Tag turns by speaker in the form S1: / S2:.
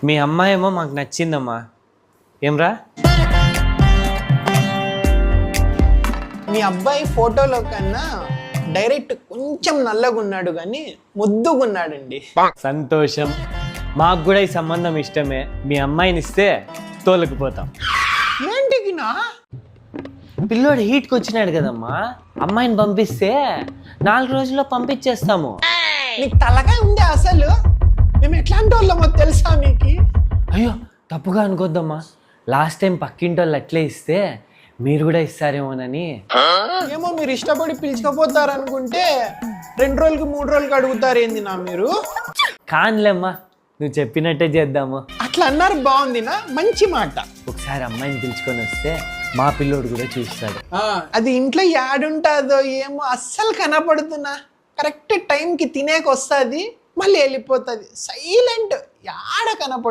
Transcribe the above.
S1: మీ అమ్మాయి ఏమో మాకు నచ్చిందమ్మా. ఏమ్రా?
S2: మీ అబ్బాయి ఫోటోలో కన్నా డైరెక్ట్ కొంచెం నల్లగున్నాడు కానీ ముద్దుగున్నాడండి.
S1: సంతోషం. మాకు కూడా ఈ సంబంధం ఇష్టమే. మీ అమ్మాయిని ఇస్తే తోలుకుపోతాం.
S2: ఏంటికినా?
S1: పిల్లోడు హీట్కి వచ్చినాడు కదమ్మా, అమ్మాయిని పంపిస్తే 4 రోజుల్లో పంపించేస్తాము.
S2: నీకు తలకాయ ఉంది అసలు? మేము ఎట్లాంటి వాళ్ళమో తెలుసా మీకు?
S1: అయ్యో తప్పుగా అనుకోద్దమ్మా. లాస్ట్ టైం పక్కింటి వాళ్ళు అట్లే ఇస్తే మీరు కూడా ఇస్తారేమోనని.
S2: ఏమో మీరు ఇష్టపడి పిలుచుకపోతారు అనుకుంటే 2 రోజులకి 3 రోజులకి అడుగుతారు ఏంది నా మీరు?
S1: కానిలేమ్మా, నువ్వు చెప్పినట్టే చేద్దాము.
S2: అట్లా అన్నారు, బాగుందినా? మంచి మాట.
S1: ఒకసారి అమ్మాయిని పిలుచుకొని వస్తే మా పిల్లోడు కూడా చూస్తాడు.
S2: అది ఇంట్లో యాడుంటుందో ఏమో అస్సలు కనపడుతున్నా. కరెక్ట్ టైంకి తినేకి వస్తుంది, మళ్ళీ వెళ్ళిపోతుంది. సైలెంట్, యాడ కనపడు.